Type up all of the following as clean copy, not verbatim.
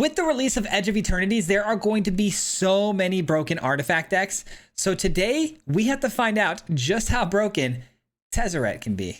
With the release of Edge of Eternities, there are going to be so many broken artifact decks. So today, we have to find out just how broken Tezzeret can be.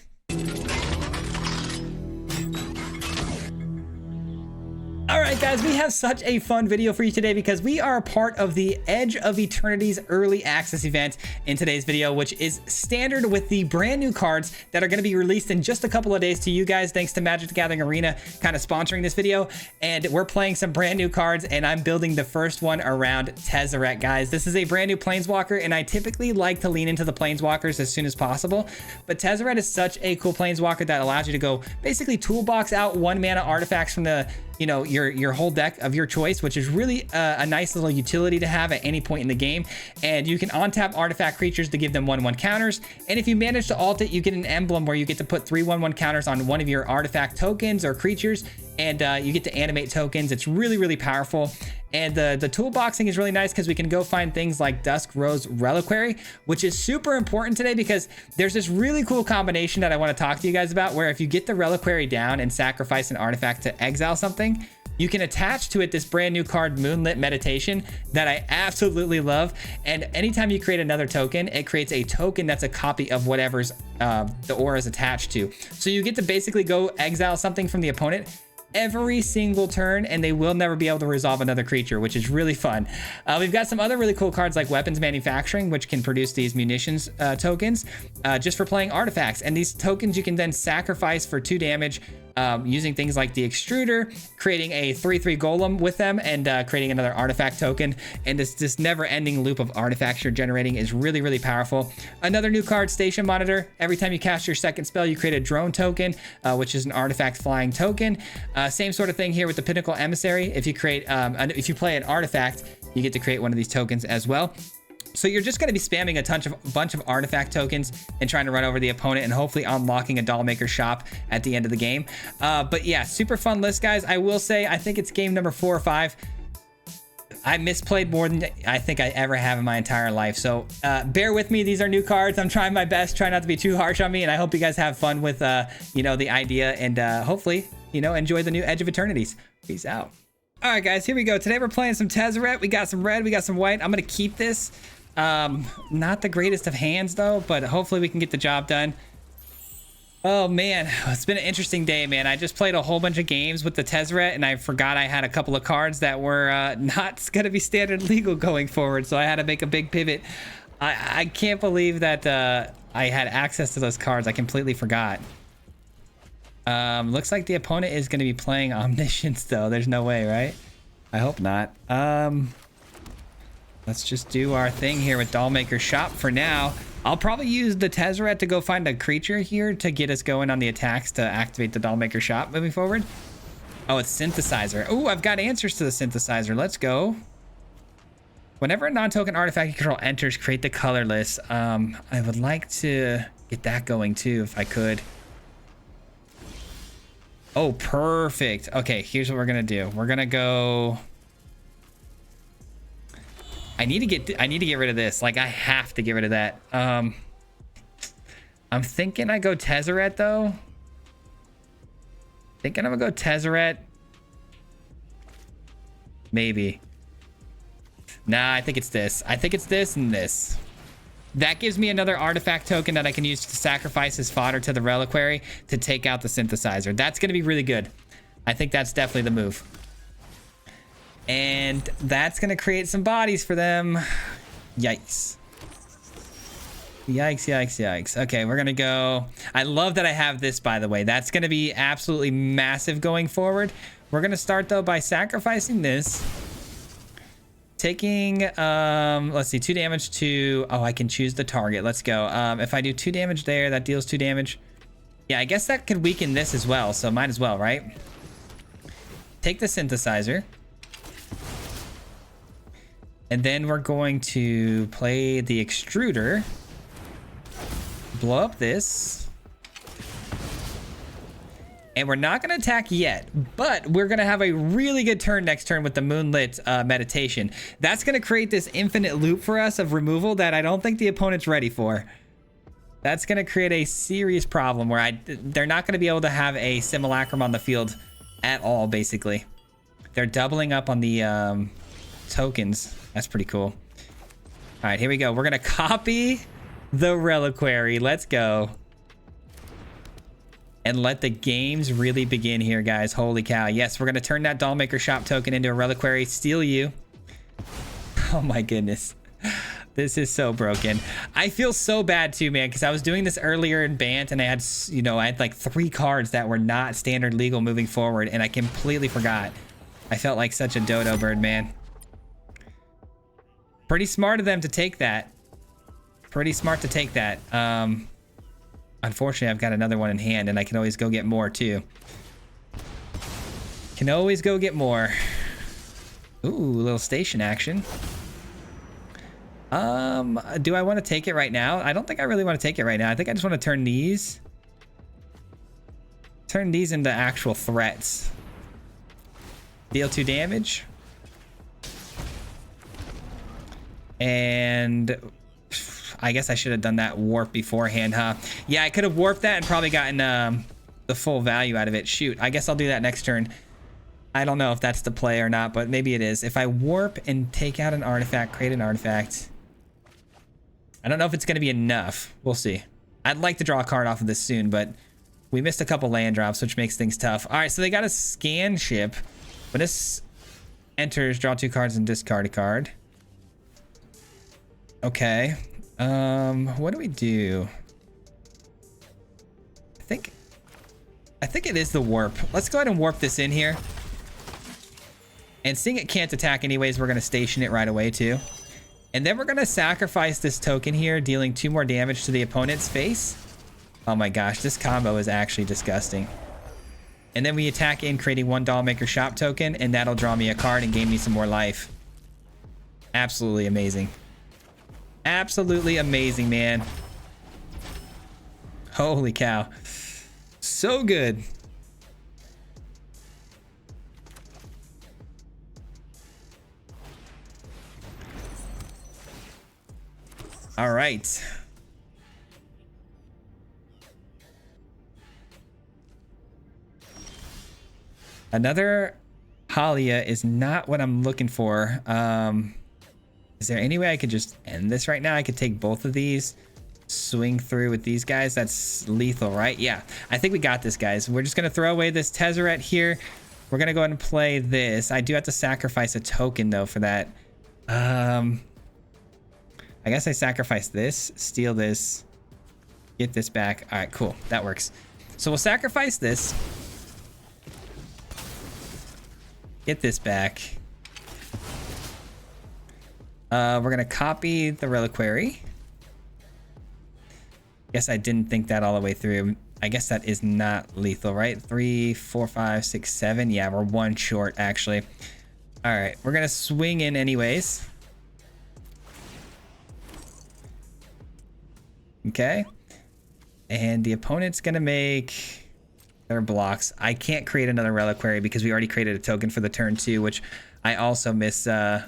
All right, guys, we have such a fun video for you today because we are a part of the Edge of Eternities early access event in today's video, which is standard with the brand new cards that are going to be released in just a couple of days to you guys, thanks to Magic the Gathering Arena kind of sponsoring this video. And we're playing some brand new cards, and I'm building the first one around Tezzeret, guys. This is a brand new Planeswalker, and I typically like to lean into the Planeswalkers as soon as possible. But Tezzeret is such a cool Planeswalker that allows you to go basically toolbox out 1-mana artifacts from the, you know, your whole deck of your choice, which is really a nice little utility to have at any point in the game. And you can on-tap artifact creatures to give them 1/1 counters. And if you manage to alt it, you get an emblem where you get to put 3 1/1 counters on one of your artifact tokens or creatures, and you get to animate tokens. It's really, really powerful. And the toolboxing is really nice because we can go find things like Dusk Rose Reliquary, which is super important today because there's this really cool combination that I want to talk to you guys about, where if you get the Reliquary down and sacrifice an artifact to exile something, you can attach to it this brand new card, Moonlit Meditation, that I absolutely love. And anytime you create another token, it creates a token that's a copy of whatever's the aura is attached to. So you get to basically go exile something from the opponent every single turn, and they will never be able to resolve another creature, which is really fun. We've got some other really cool cards like Weapons Manufacturing, which can produce these munitions tokens just for playing artifacts. And these tokens you can then sacrifice for 2 damage using things like the Extruder, creating a 3/3 golem with them, and creating another artifact token. And this never-ending loop of artifacts you're generating is really, really powerful. Another new card, Station Monitor. Every time you cast your second spell, you create a drone token, which is an artifact flying token. Same sort of thing here with the Pinnacle Emissary. If you create, if you play an artifact, you get to create one of these tokens as well. So you're just going to be spamming a bunch of artifact tokens and trying to run over the opponent and hopefully unlocking a Dollmaker shop at the end of the game. But yeah, super fun list, guys. I will say, I think it's game number 4 or 5. I misplayed more than I think I ever have in my entire life. So bear with me. These are new cards. I'm trying my best, try not to be too harsh on me. And I hope you guys have fun with, you know, the idea, and hopefully, you know, enjoy the new Edge of Eternities. Peace out. All right, guys, here we go. Today we're playing some Tezzeret. We got some red, we got some white. I'm going to keep this. Not the greatest of hands though, but hopefully we can get the job done. Oh man, it's been an interesting day, man. I just played a whole bunch of games with the Tezzeret, and I forgot I had a couple of cards that were not going to be standard legal going forward, so I had to make a big pivot. I can't believe that I had access to those cards. I completely forgot. Looks like the opponent is going to be playing Omniscience though. There's no way, right? I hope not. Let's just do our thing here with Dollmaker Shop for now. I'll probably use the Tezzeret to go find a creature here to get us going on the attacks to activate the Dollmaker Shop moving forward. Oh, it's Synthesizer. Oh, I've got answers to the Synthesizer. Let's go. Whenever a non-token artifact you control enters, create the colorless. I would like to get that going too if I could. Oh, perfect. Okay, here's what we're gonna do. We're gonna go... I need to get rid of this. Like, I have to get rid of that. I'm thinking I go Tezzeret though. Thinking I'm gonna go Tezzeret. Maybe. Nah, I think it's this. I think it's this and this. That gives me another artifact token that I can use to sacrifice as fodder to the Reliquary to take out the Synthesizer. That's gonna be really good. I think that's definitely the move. And that's going to create some bodies for them. Yikes. Yikes, yikes, yikes. Okay, we're going to go. I love that I have this, by the way. That's going to be absolutely massive going forward. We're going to start, though, by sacrificing this. Taking, let's see, 2 damage to... Oh, I can choose the target. Let's go. If I do 2 damage there, that deals 2 damage. Yeah, I guess that could weaken this as well, so might as well, right? Take the Synthesizer. And then we're going to play the Extruder. Blow up this. And we're not going to attack yet, but we're going to have a really good turn next turn with the Moonlit Meditation. That's going to create this infinite loop for us of removal that I don't think the opponent's ready for. That's going to create a serious problem where they're not going to be able to have a Simulacrum on the field at all, basically. They're doubling up on the tokens. That's pretty cool. All right, here we go. We're gonna copy the reliquary. Let's go. And let the games really begin here, guys. Holy cow. Yes, we're gonna turn that Dollmaker shop token into a reliquary. Steal you. Oh my goodness. This is so broken. I feel so bad too, man, because I was doing this earlier in Bant and I had, you know, I had like 3 cards that were not standard legal moving forward, and I completely forgot. I felt like such a dodo bird, man. Pretty smart of them to take that. Pretty smart to take that. Unfortunately, I've got another one in hand, and I can always go get more too. Can always go get more. Ooh, little station action. Do I want to take it right now? I don't think I really want to take it right now. I think I just want to turn these into actual threats. Deal 2 damage. And I guess I should have done that warp beforehand, huh? Yeah, I could have warped that and probably gotten the full value out of it. Shoot, I guess I'll do that next turn. I don't know if that's the play or not, but maybe it is. If I warp and take out an artifact, create an artifact. I don't know if it's going to be enough. We'll see. I'd like to draw a card off of this soon, but we missed a couple land drops, which makes things tough. All right, so they got a scan ship. When this enters, draw 2 cards and discard a card. Okay. What do we do? I think it is the warp. Let's go ahead and warp this in here. And seeing it can't attack anyways, we're going to station it right away too. And then we're going to sacrifice this token here, dealing 2 more damage to the opponent's face. Oh my gosh, this combo is actually disgusting. And then we attack in, creating 1 Dollmaker shop token, and that'll draw me a card and gain me some more life. Absolutely amazing. Absolutely amazing, man. Holy cow. So good. All right. Another Halia is not what I'm looking for. Is there any way I could just end this right now? I could take both of these, swing through with these guys. That's lethal, right? Yeah, I think we got this, guys. We're just going to throw away this Tezzeret here. We're going to go ahead and play this. I do have to sacrifice a token, though, for that. I guess I sacrifice this, steal this, get this back. All right, cool. That works. So we'll sacrifice this. Get this back. We're going to copy the reliquary. Guess I didn't think that all the way through. I guess that is not lethal, right? 3, 4, 5, 6, 7. Yeah, we're 1 short, actually. All right, we're going to swing in anyways. Okay. And the opponent's going to make their blocks. I can't create another reliquary because we already created a token for the turn 2, which I also missed out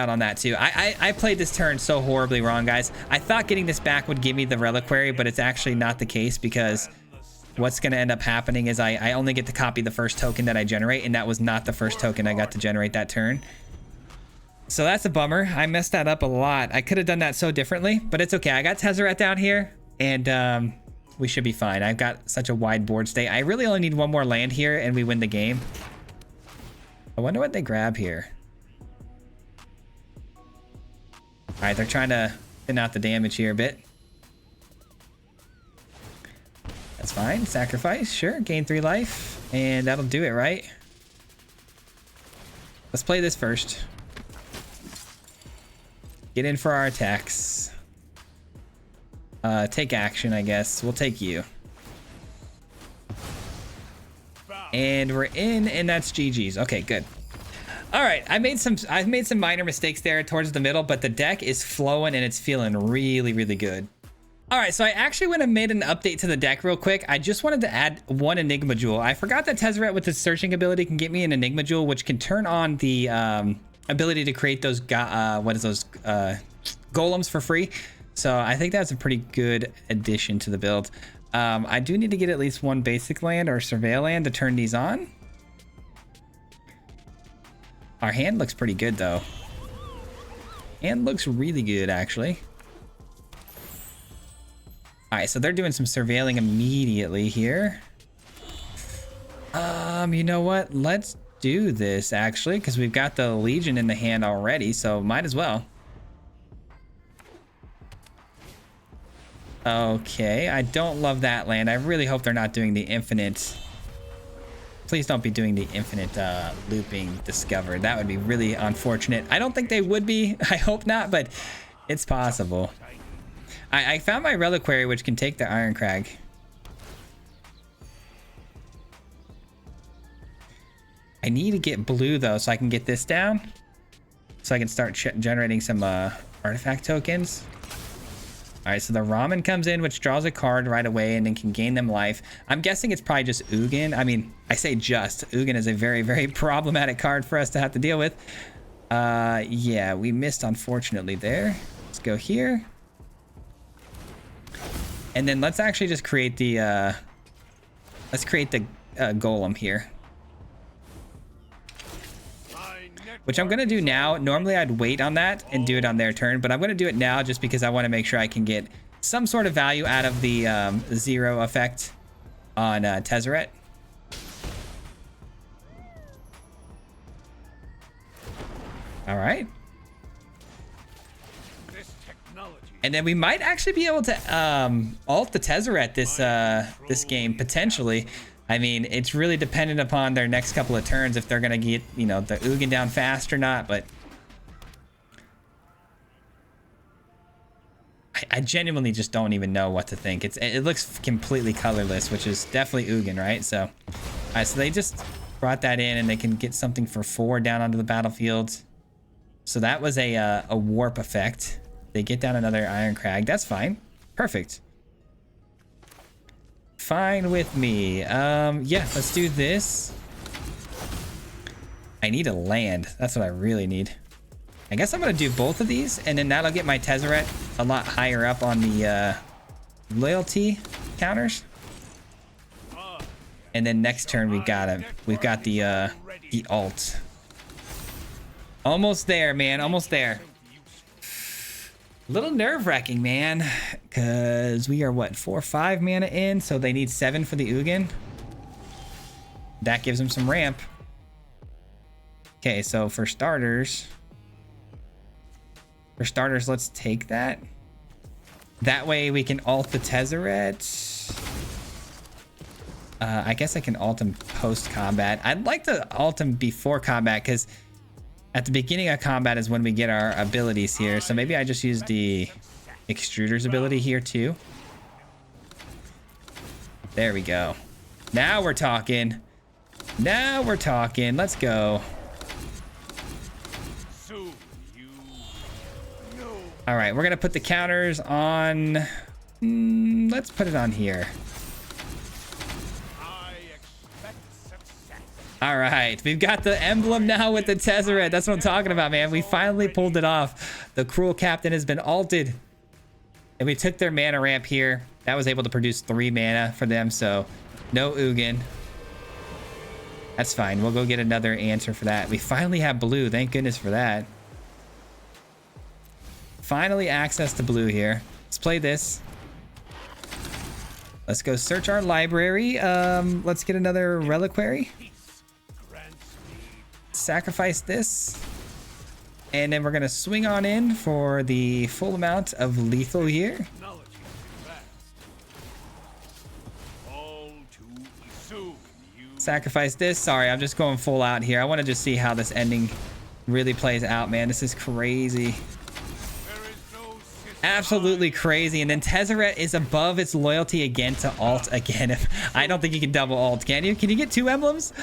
on that too. I played this turn so horribly wrong, guys. I thought getting this back would give me the reliquary, but it's actually not the case, because what's going to end up happening is I only get to copy the first token that I generate, and that was not the first token I got to generate that turn. So that's a bummer. I messed that up a lot. I could have done that so differently, but it's okay. I got Tezzeret down here, and we should be fine. I've got such a wide board state. I really only need 1 more land here, and we win the game. I wonder what they grab here. All right, they're trying to thin out the damage here a bit. That's fine. Sacrifice, sure. Gain 3 life, and that'll do it, right? Let's play this first. Get in for our attacks. Take action, I guess. We'll take you. And we're in, and that's GG's. Okay, good. All right, I've made some minor mistakes there towards the middle, but the deck is flowing and it's feeling really, really good. All right, so I actually went and made an update to the deck real quick. I just wanted to add 1 Enigma Jewel. I forgot that Tezzeret with its searching ability can get me an Enigma Jewel, which can turn on the ability to create those golems for free. So I think that's a pretty good addition to the build. I do need to get at least one basic land or surveil land to turn these on. Our hand looks pretty good though. Hand looks really good actually. All right, so they're doing some surveilling immediately here. You know what? Let's do this actually, because we've got the Legion in the hand already, so might as well. Okay, I don't love that land. I really hope they're not doing the infinite. Please don't be doing the infinite looping discovered. That would be really unfortunate. I don't think they would be. I hope not, but it's possible. I found my reliquary, which can take the Iron Crag. I need to get blue though, so I can get this down, so I can start generating some artifact tokens. All right, so the Ramen comes in, which draws a card right away and then can gain them life. I'm guessing it's probably just Ugin. I mean, I say just. Ugin is a very, very problematic card for us to have to deal with. Yeah, we missed unfortunately there. Let's go here. And then let's actually just create the golem here. Which I'm going to do now. Normally I'd wait on that and do it on their turn, but I'm going to do it now just because I want to make sure I can get some sort of value out of the zero effect on Tezzeret. All right. And then we might actually be able to alt the Tezzeret this game, potentially. I mean, it's really dependent upon their next couple of turns if they're going to get, you know, the Ugin down fast or not, but I genuinely just don't even know what to think. It looks completely colorless, which is definitely Ugin, right? So, all right, so they just brought that in and they can get something for 4 down onto the battlefield. So that was a warp effect. They get down another Iron Crag. That's fine. Perfect. Fine with me. Yeah, let's do this. I need a land. That's what I really need. I guess I'm gonna do both of these, and then that'll get my Tezzeret a lot higher up on the loyalty counters. And then next turn we've got the alt. Almost there, man. Almost there. A little nerve-wracking, man, because we are what, 4-5 mana in, so they need 7 for the Ugin. That gives them some ramp. Okay, so for starters, let's take that. That way we can alt the Tezzeret. I guess I can alt him post-combat. I'd like to alt him before combat, because at the beginning of combat is when we get our abilities here. So maybe I just use the extruder's ability here too. There we go. Now we're talking. Now we're talking. Let's go. All right, we're gonna put the counters on. Let's put it on here. All right, we've got the emblem now with the Tezzeret. That's what I'm talking about, man. We finally pulled it off. The Cruel Captain has been alted. And we took their mana ramp here. That was able to produce 3 mana for them, so no Ugin. That's fine. We'll go get another answer for that. We finally have blue. Thank goodness for that. Finally access to blue here. Let's play this. Let's go search our library. Let's get another reliquary. Sacrifice this, and then we're gonna swing on in for the full amount of lethal here. Sacrifice this. Sorry, I'm just going full out here. I want to just see how this ending really plays out, man. This is crazy. Absolutely crazy. And then Tezzeret is above its loyalty again to alt again. I don't think you can double alt, can you? Can you get 2 emblems?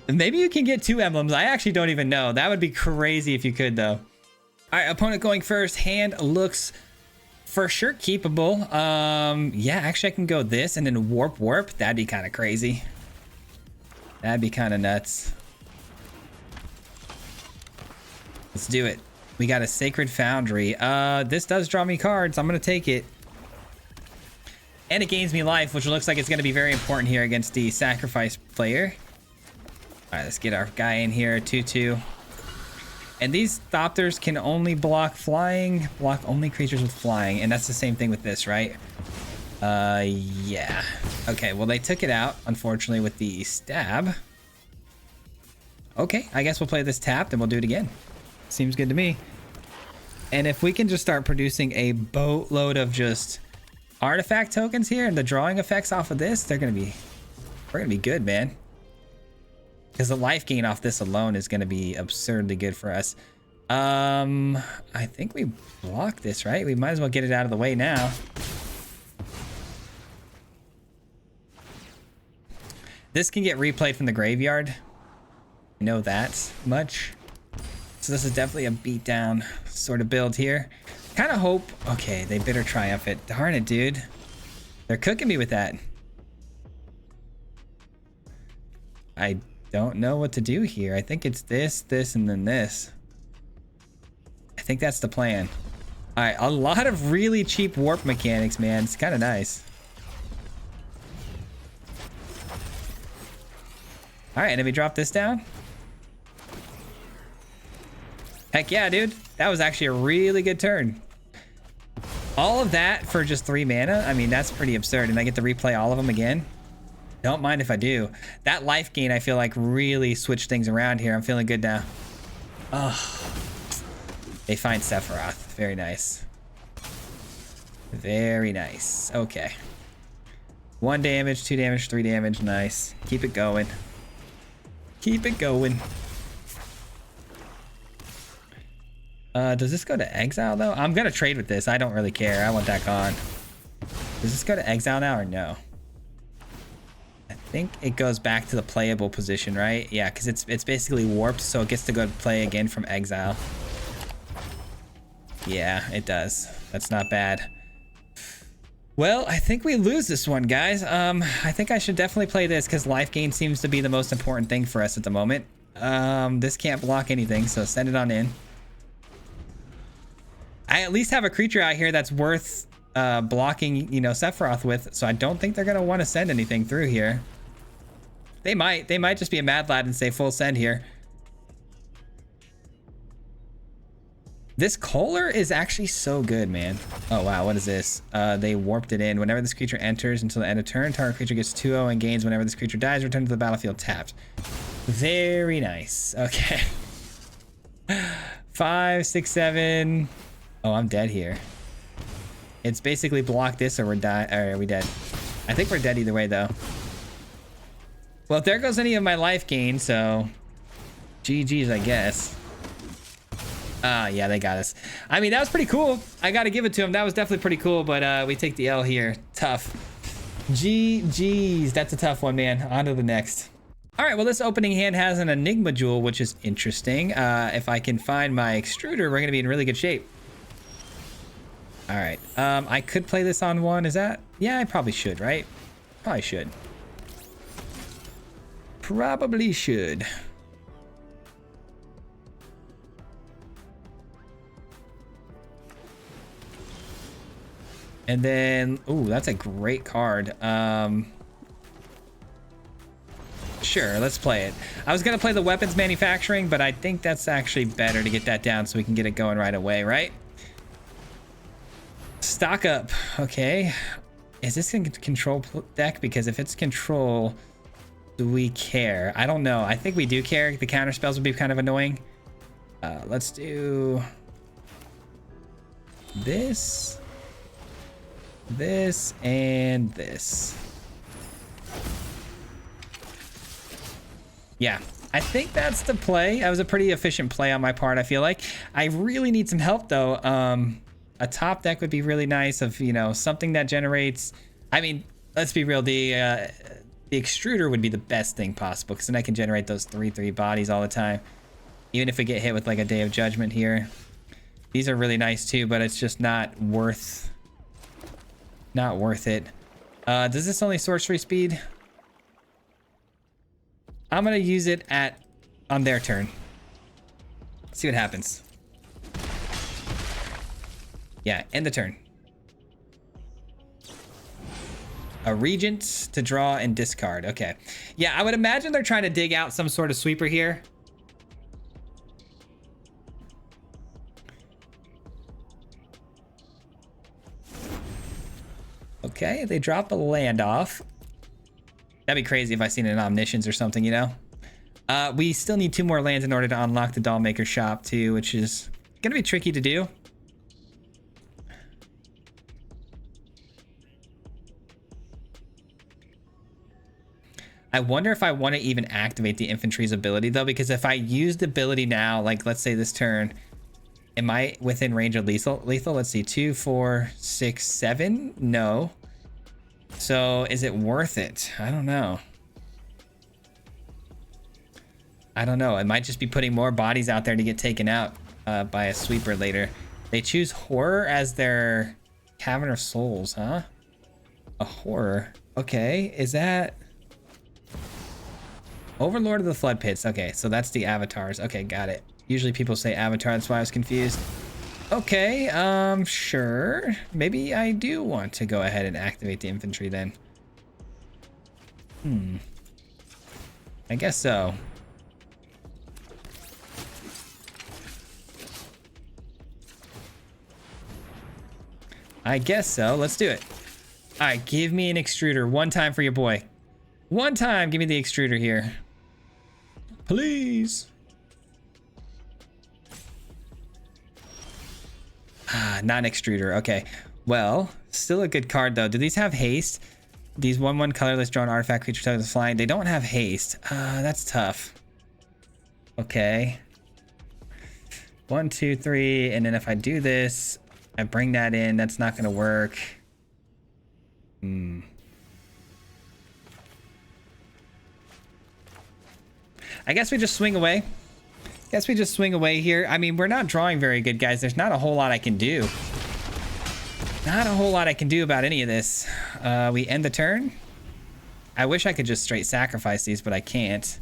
Maybe you can get 2 emblems. I actually don't even know. That would be crazy if you could, though. All right, opponent going first. Hand looks for sure keepable. Yeah, actually I can go this and then warp. That'd be kind of crazy. That'd be kind of nuts. Let's do it. We got a Sacred Foundry. This does draw me cards. I'm gonna take it. And it gains me life, which looks like it's going to be very important here against the sacrifice player. All right, let's get our guy in here, 2/2. And these Thopters can only block flying, block only creatures with flying. And that's the same thing with this, right? Yeah. Okay, well, they took it out, unfortunately, with the stab. Okay, I guess we'll play this tapped and we'll do it again. Seems good to me. And if we can just start producing a boatload of just artifact tokens here and the drawing effects off of this, we're gonna be good, man. Because the life gain off this alone is gonna be absurdly good for us. I think we block this, right? We might as well get it out of the way now. This can get replayed from the graveyard. I know that much. So this is definitely a beatdown sort of build here. Kind of hope... Okay, they bitter triumph it. Darn it, dude. They're cooking me with that. I don't know what to do here. I think it's this, this, and then this. I think that's the plan. All right, a lot of really cheap warp mechanics, man. It's kind of nice. All right, and then we drop this down. Heck yeah, dude. That was actually a really good turn. All of that for just 3 mana? I mean, that's pretty absurd. And I get to replay all of them again. Don't mind if I do. That life gain, I feel like, really switched things around here. I'm feeling good now. Oh. They find Sephiroth. Very nice. Very nice. Okay. 1 damage, 2 damage, 3 damage. Nice. Keep it going. Keep it going. Does this go to exile though? I'm gonna trade with this. I don't really care. I want that gone. Does this go to exile now or no? I think it goes back to the playable position, right? Yeah, because it's basically warped, so it gets to go play again from exile. Yeah, it does. That's not bad. Well, I think we lose this one, guys. I think I should definitely play this because life gain seems to be the most important thing for us at the moment. This can't block anything, so send it on in. I at least have a creature out here that's worth blocking, you know, Sephiroth with, so I don't think they're gonna want to send anything through here. They might just be a mad lad and say full send here. This Kohler is actually so good, man. Oh wow, what is this? They warped it in. Whenever this creature enters until the end of turn, target creature gets 2/0 and gains whenever this creature dies, return to the battlefield tapped. Very nice. Okay. 5, 6, 7. Oh, I'm dead here. It's basically block this or we're are we dead? I think we're dead either way though. Well, if there goes any of my life gain, so GG's, I guess. Yeah, they got us. I mean, that was pretty cool. I gotta give it to them. That was definitely pretty cool, but we take the L here. Tough. GG's. That's a tough one, man. On to the next. All right, well, this opening hand has an Enigma Jewel, which is interesting. If I can find my extruder, we're gonna be in really good shape. All right, I could play this on 1. Is that? Yeah, I probably should, right? Probably should. Probably should. And then, ooh, that's a great card. Sure, let's play it. I was gonna play the weapons manufacturing, but I think that's actually better to get that down so we can get it going right away, right? Stock up. Okay. Is this in control deck? Because if it's control, do we care? I don't know. I think we do care. The counter spells would be kind of annoying. Let's do this, this, and this. Yeah, I think that's the play. That was a pretty efficient play on my part, I feel like. I really need some help though. A top deck would be really nice of, you know, something that generates, I mean, let's be real, the extruder would be the best thing possible because then I can generate those 3/3 bodies all the time. Even if we get hit with like a Day of Judgment here. These are really nice too, but it's just not worth it. Does this only sorcery speed? I'm gonna use it on their turn. See what happens. Yeah, end the turn. A regent to draw and discard. Okay. Yeah, I would imagine they're trying to dig out some sort of sweeper here. Okay, they drop a land off. That'd be crazy if I seen an Omniscience or something, you know? We still need 2 more lands in order to unlock the Dollmaker shop too, which is gonna be tricky to do. I wonder if I want to even activate the infantry's ability though, because if I use the ability now, like let's say this turn, am I within range of lethal? Let's see, 2, 4, 6, 7. No. So is it worth it? I don't know. I don't know. It might just be putting more bodies out there to get taken out by a sweeper later. They choose horror as their Cavern of Souls, huh? A horror. Okay, is that Overlord of the Flood Pits? Okay, so that's the avatars. Okay, got it. Usually people say avatar, that's why I was confused. Okay, sure. Maybe I do want to go ahead and activate the infantry then. I guess so. I guess so. Let's do it. All right, give me an extruder. One time for your boy. One time, give me the extruder here. Please. Not an extruder. Okay. Well, still a good card though. Do these have haste? These 1/1 colorless drawn artifact creature targets flying. They don't have haste. That's tough. Okay. 1, 2, 3, and then if I do this, I bring that in. That's not gonna work. I guess we just swing away. Guess we just swing away here. I mean, we're not drawing very good, guys. There's not a whole lot I can do. Not a whole lot I can do about any of this. We end the turn. I wish I could just straight sacrifice these, but I can't.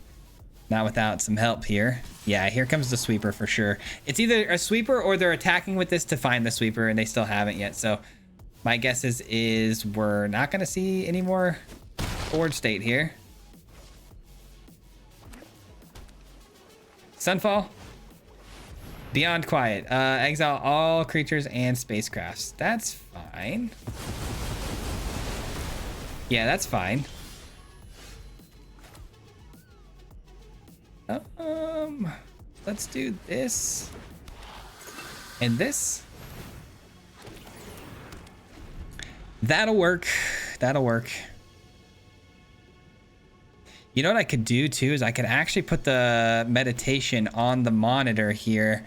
Not without some help here. Yeah, here comes the sweeper for sure. It's either a sweeper or they're attacking with this to find the sweeper, and they still haven't yet. So my guess is we're not going to see any more Forge State here. Sunfall. Beyond Quiet. Exile all creatures and spacecrafts. That's fine. Yeah, that's fine. Let's do this. And this. That'll work. That'll work. You know what I could do too is I could actually put the meditation on the monitor here,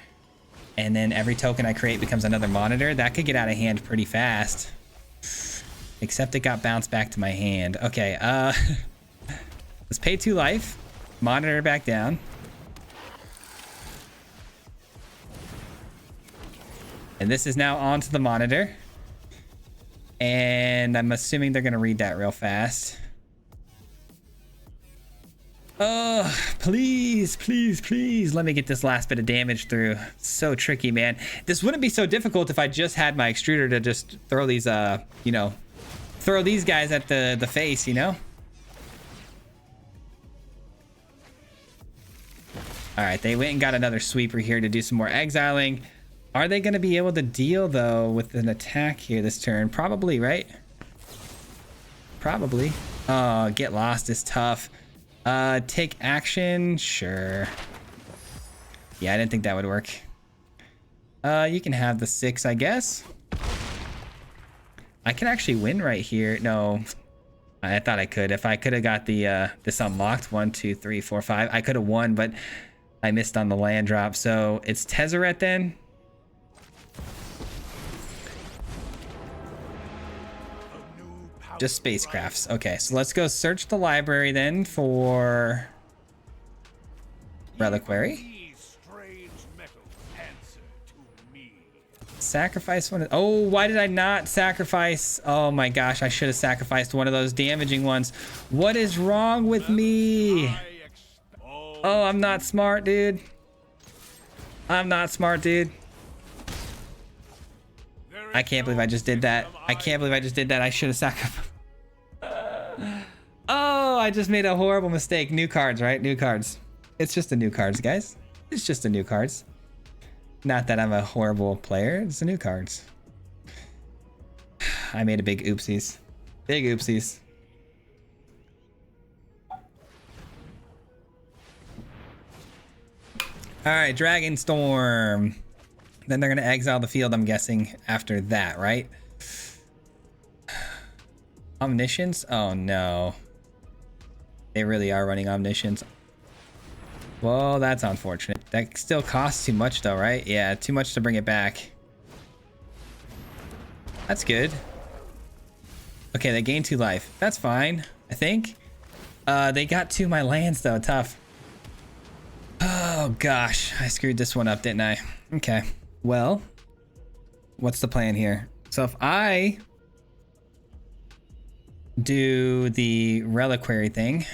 and then every token I create becomes another monitor. That could get out of hand pretty fast. Except it got bounced back to my hand. Okay, let's pay 2 life. Monitor back down. And this is now onto the monitor. And I'm assuming they're gonna read that real fast. Oh, please, please, please let me get this last bit of damage through. So tricky, man. This wouldn't be so difficult if I just had my extruder to just throw these, you know, throw these guys at the face, you know? All right, they went and got another sweeper here to do some more exiling. Are they going to be able to deal, though, with an attack here this turn? Probably, right? Probably. Oh, get lost is tough. Take action, sure. Yeah, I didn't think that would work. You can have the 6, I guess. I can actually win right here. No, I thought I could. If I could have got the this unlocked, 1, 2, 3, 4, 5, I could have won, but I missed on the land drop. So it's Tezzeret then. Just spacecrafts. Okay, so let's go search the library then for reliquary. Sacrifice one. Oh, why did I not sacrifice? Oh my gosh, I should have sacrificed one of those damaging ones. What is wrong with me? Oh, I'm not smart, dude. I'm not smart, dude. I can't believe I just did that. I can't believe I just did that. I should have sacrificed. I just made a horrible mistake. New cards, right? New cards. It's just the new cards, guys. It's just the new cards. Not that I'm a horrible player. It's the new cards. I made a big oopsies. Big oopsies. All right, Dragon Storm. Then they're going to exile the field, I'm guessing, after that, right? Omniscience? Oh, no. They really are running Omniscience. Well, that's unfortunate. That still costs too much, though, right? Yeah, too much to bring it back. That's good. Okay, they gained 2 life. That's fine, I think. They got 2 of my lands, though. Tough. Oh, gosh. I screwed this one up, didn't I? Okay. Well, what's the plan here? So if I do the reliquary thing,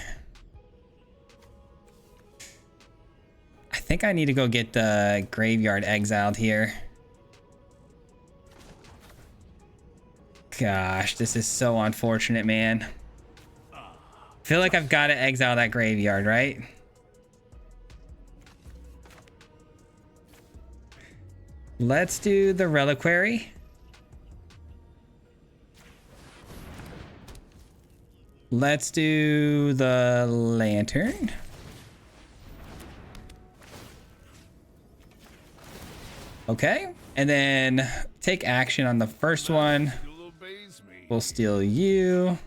I think I need to go get the graveyard exiled here. Gosh, this is so unfortunate, man. I feel like I've got to exile that graveyard, right? Let's do the reliquary. Let's do the lantern. Okay, and then take action on the first one. We'll steal you.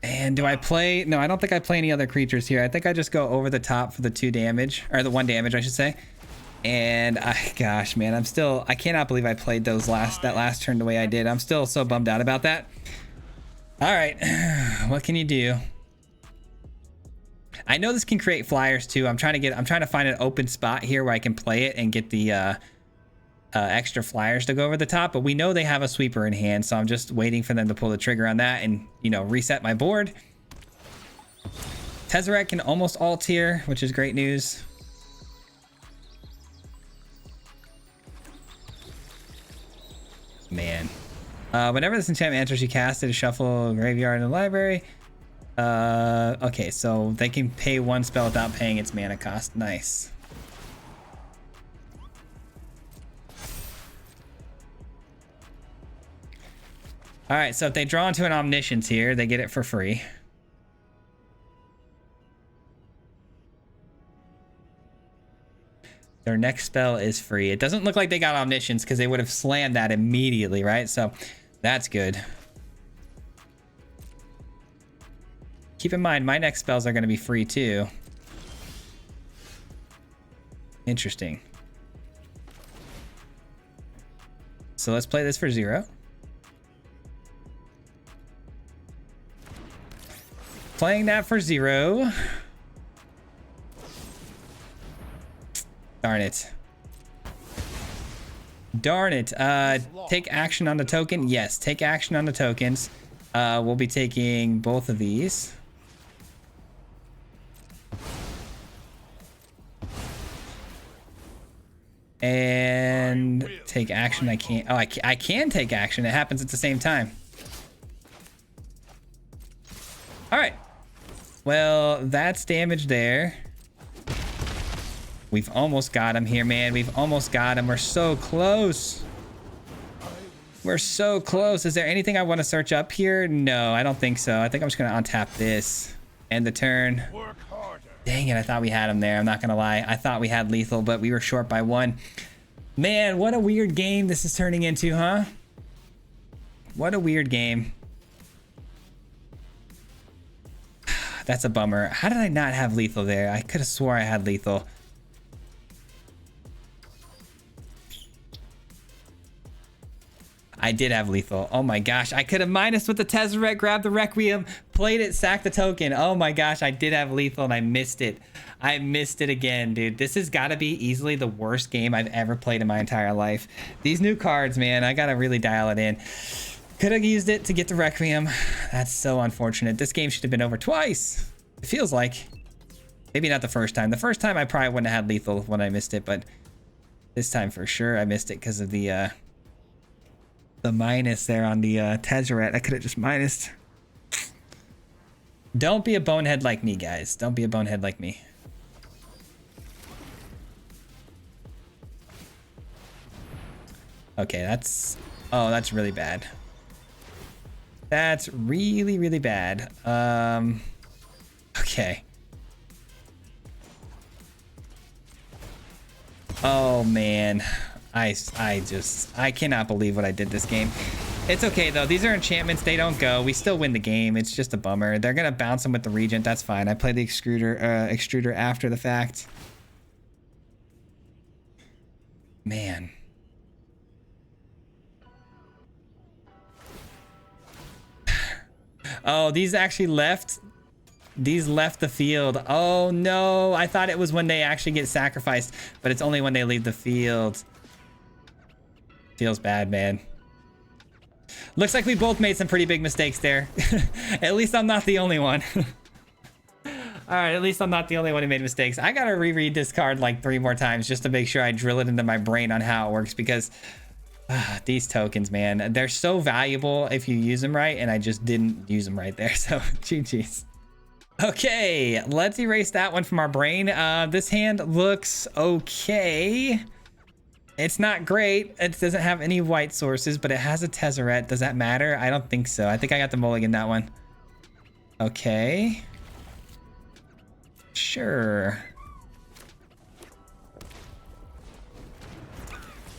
And do I play? No, I don't think I play any other creatures here. I think I just go over the top for the 2 damage, or the 1 damage, I should say. And gosh, man, I cannot believe I played that last turn the way I did. I'm still so bummed out about that. All right, what can you do? I know this can create flyers too. I'm trying to find an open spot here where I can play it and get the extra flyers to go over the top, but we know they have a sweeper in hand, so I'm just waiting for them to pull the trigger on that and, you know, reset my board. Tezzeret can almost ult here, which is great news. Man. Whenever this enchantment enters, you cast it to shuffle a graveyard in the library. Okay, so they can pay 1 spell without paying its mana cost. Nice. All right, so if they draw into an Omniscience here, they get it for free. Their next spell is free. It doesn't look like they got Omniscience because they would have slammed that immediately, right? So that's good. Keep in mind, my next spells are going to be free too. Interesting. So let's play this for 0. Playing that for 0. Darn it. Darn it. Take action on the token. Yes, take action on the tokens. We'll be taking both of these. And take action. I can't. Oh, I can take action. It happens at the same time. All right. Well, that's damage there. We've almost got him here, man. We've almost got him. We're so close. We're so close. Is there anything I want to search up here? No, I don't think so. I think I'm just going to untap this. End the turn. Dang it, I thought we had him there. I'm not going to lie. I thought we had lethal, but we were short by 1. Man, what a weird game this is turning into, huh? What a weird game. That's a bummer. How did I not have lethal there? I could have swore I had lethal. I did have lethal. Oh my gosh. I could have minus with the Tezzeret, grabbed the Requiem, played it, sacked the token. Oh my gosh. I did have lethal and I missed it. I missed it again, dude. This has got to be easily the worst game I've ever played in my entire life. These new cards, man, I got to really dial it in. Could have used it to get the Requiem. That's so unfortunate. This game should have been over twice. It feels like. Maybe not the first time. The first time I probably wouldn't have had lethal when I missed it, but this time for sure I missed it because of the The minus there on the Tezzeret. I could have just minused. Don't be a bonehead like me, guys. Don't be a bonehead like me. Okay, that's... Oh, that's really bad. That's really, really bad. Okay. Oh, man. I cannot believe what I did this game. It's okay, though. These are enchantments. They don't go. We still win the game. It's just a bummer. They're going to bounce them with the Regent. That's fine. I played the extruder after the fact. Man. Oh, these actually left. These left the field. Oh, no. I thought it was when they actually get sacrificed, but it's only when they leave the field. Feels bad, man. Looks like we both made some pretty big mistakes there. At least I'm not the only one. All right, at least I'm not the only one who made mistakes. I gotta reread this card like 3 more times just to make sure I drill it into my brain on how it works, because these tokens, man, they're so valuable if you use them right, and I just didn't use them right there, so GG's. Okay, let's erase that one from our brain. This hand looks okay. It's not great. It doesn't have any white sources, but it has a Tezzeret. Does that matter? I don't think so. I think I got the mulligan that one. Okay. Sure.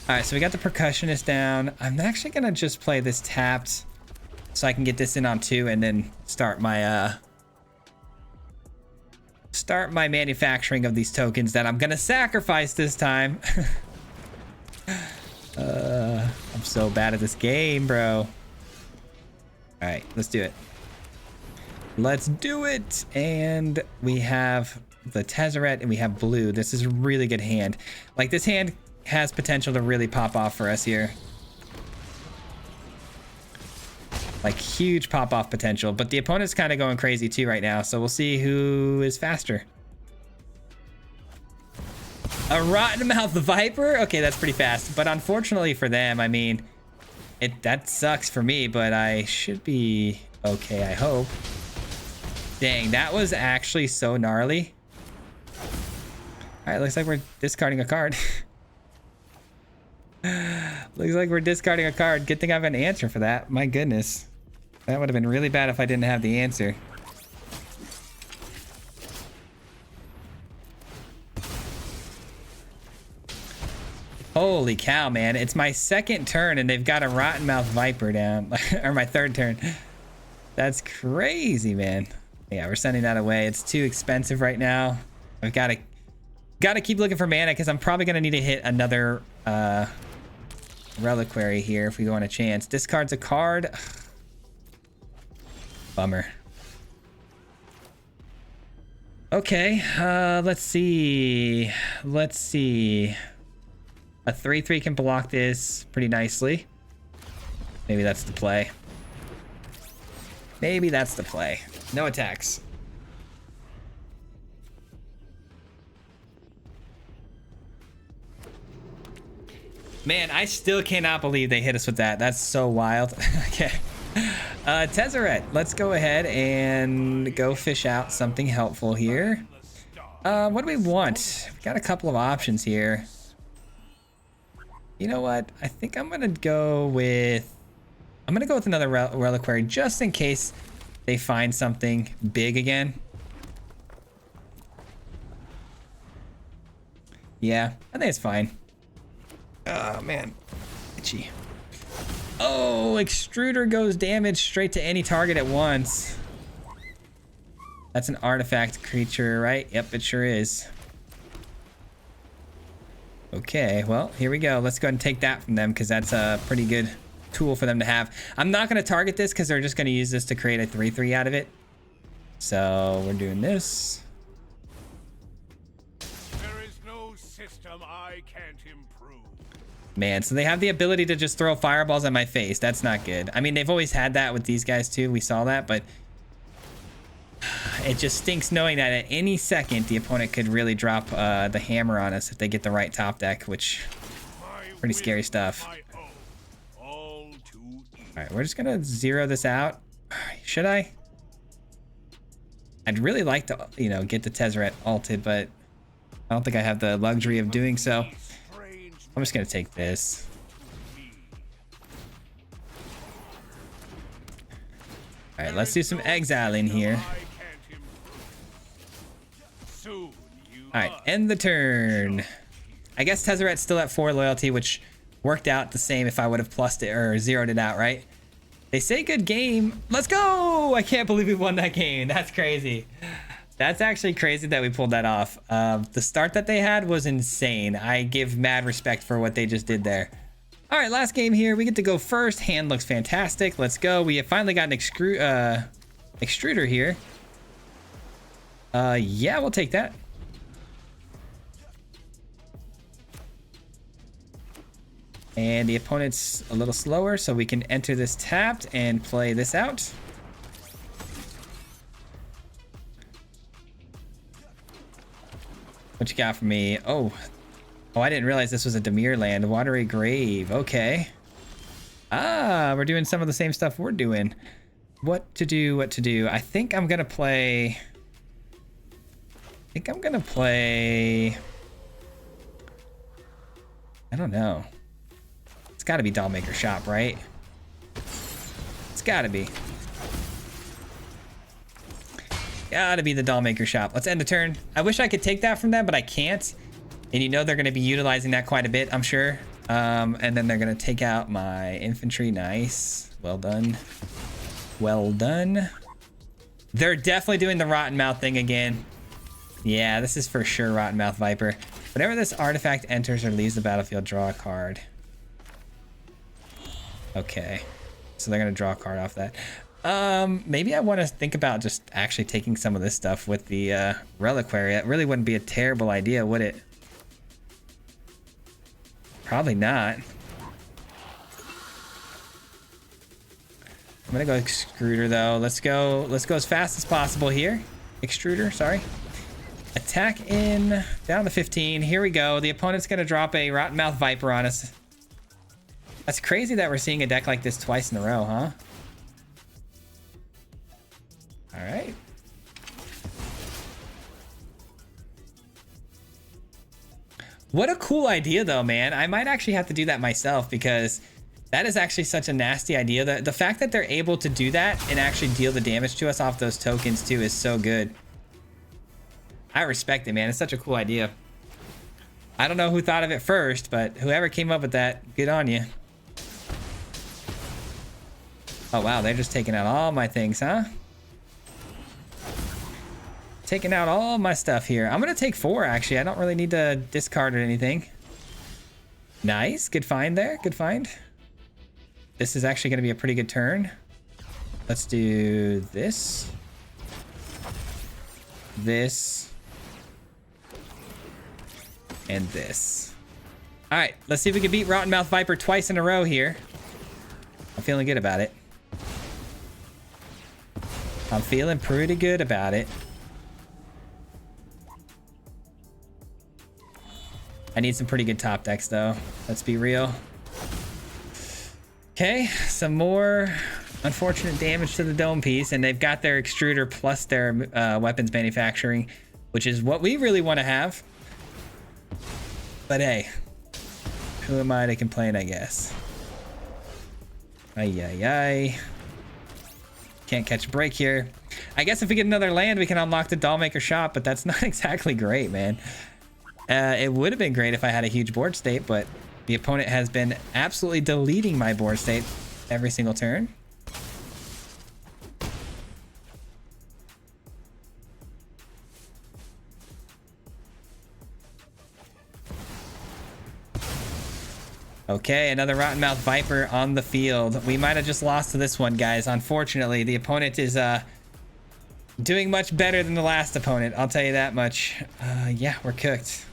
All right, so we got the percussionist down. I'm actually gonna just play this tapped so I can get this in on 2 and then start my manufacturing of these tokens that I'm gonna sacrifice this time. I'm so bad at this game, bro. All right, let's do it. Let's do it. And we have the Tezzeret and we have blue. This is a really good hand. Like, this hand has potential to really pop off for us here. Like, huge pop off potential, but the opponent's kind of going crazy too right now. So we'll see who is faster. A Rotten Mouth Viper? Okay, that's pretty fast. But unfortunately for them, I mean, that sucks for me, but I should be okay, I hope. Dang, that was actually so gnarly. All right, looks like we're discarding a card. Looks like we're discarding a card. Good thing I have an answer for that. My goodness. That would have been really bad if I didn't have the answer. Holy cow, man. It's my second turn and they've got a Rotten Mouth Viper down. Or my third turn. That's crazy, man. Yeah, we're sending that away. It's too expensive right now. I've got to keep looking for mana because I'm probably going to need to hit another reliquary here if we go on a chance. Discards a card. Bummer. Okay, let's see. Let's see. A 3/3 can block this pretty nicely. Maybe that's the play. Maybe that's the play. No attacks. Man, I still cannot believe they hit us with that. That's so wild. Okay. Tezzeret, let's go ahead and go fish out something helpful here. What do we want? We've got a couple of options here. You know what? I think I'm gonna go with another reliquary just in case they find something big again. Yeah, I think it's fine. Oh man, itchy. Oh, extruder goes damage straight to any target at once. That's an artifact creature, right? Yep, it sure is. Okay, well, here we go. Let's go ahead and take that from them because that's a pretty good tool for them to have. I'm not going to target this because they're just going to use this to create a 3/3 out of it. So we're doing this. There is no system I can't improve. Man, so they have the ability to just throw fireballs at my face. That's not good. I mean, they've always had that with these guys too. We saw that, but it just stinks knowing that at any second the opponent could really drop the hammer on us if they get the right top deck, which pretty scary stuff. All too All right, we're just gonna zero this out. Should I? I'd really like to, you know, get the Tezzeret ulted, but I don't think I have the luxury of doing so. I'm just gonna take this. All right, let's do some exiling here. All right, end the turn. I guess Tezzeret's still at 4 loyalty, which worked out the same if I would have plussed it or zeroed it out, right? They say good game. Let's go! I can't believe we won that game. That's crazy. That's actually crazy that we pulled that off. The start that they had was insane. I give mad respect for what they just did there. All right, last game here. We get to go first. Hand looks fantastic. Let's go. We have finally got an extruder here. Yeah, we'll take that. And the opponent's a little slower, so we can enter this tapped and play this out. What you got for me? Oh, I didn't realize this was a Dimir land. Watery Grave. Okay. Ah, we're doing some of the same stuff we're doing. What to do, what to do. I think I'm going to play... I don't know. It's got to be Dollmaker Shop, right? It's got to be. Gotta be the Dollmaker Shop. Let's end the turn. I wish I could take that from them, but I can't. And you know they're going to be utilizing that quite a bit, I'm sure. And then they're going to take out my infantry. Nice. Well done. Well done. They're definitely doing the Rotten Mouth thing again. Yeah, this is for sure Rotten Mouth Viper. Whenever this artifact enters or leaves the battlefield, draw a card. Okay. So they're going to draw a card off that. Maybe I want to think about just actually taking some of this stuff with the reliquary. That really wouldn't be a terrible idea, would it? Probably not. I'm gonna go extruder though. Let's go as fast as possible here. Extruder, sorry. Attack in, down to 15. Here we go. The opponent's gonna drop a Rotten Mouth Viper on us. That's crazy that we're seeing a deck like this twice in a row, huh? All right. What a cool idea though, man. I might actually have to do that myself because that is actually such a nasty idea. The fact that they're able to do that and actually deal the damage to us off those tokens too is so good. I respect it, man. It's such a cool idea. I don't know who thought of it first, but whoever came up with that, good on you. Oh wow, they're just taking out all my things, huh? Taking out all my stuff here. I'm gonna take 4 actually. I don't really need to discard or anything. Nice, good find there, good find. This is actually gonna be a pretty good turn. Let's do this. This. And this. All right, let's see if we can beat Rotten Mouth Viper twice in a row here. I'm feeling good about it. I'm feeling pretty good about it. I need some pretty good top decks though. Let's be real. Okay, some more unfortunate damage to the dome piece, and they've got their extruder plus their weapons manufacturing, which is what we really want to have. But hey, who am I to complain, I guess. Ay, ay, ay. Can't catch a break here. I guess if we get another land, we can unlock the Dollmaker Shop, but that's not exactly great, man. It would have been great if I had a huge board state, but the opponent has been absolutely deleting my board state every single turn. Okay, another Rotten Mouth Viper on the field. We might have just lost to this one, guys. Unfortunately, the opponent is doing much better than the last opponent. I'll tell you that much. Yeah, we're cooked.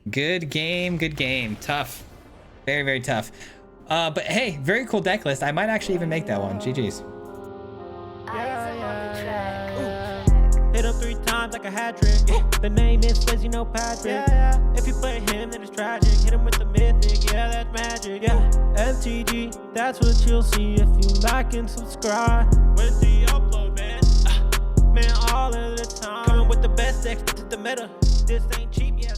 Good game, good game. Tough. Very, very tough. But hey, very cool deck list. I might actually even make that one. GG's. Hit him 3 times like a hat trick. The name is Patrick. If you play him, then it's tragic. Hit him with the mythic, yeah, that's magic, yeah. MTG, that's what you'll see if you like and subscribe. With the upload, man, man, all of the time. Coming with the best decks, this is the meta. This ain't cheap, yeah.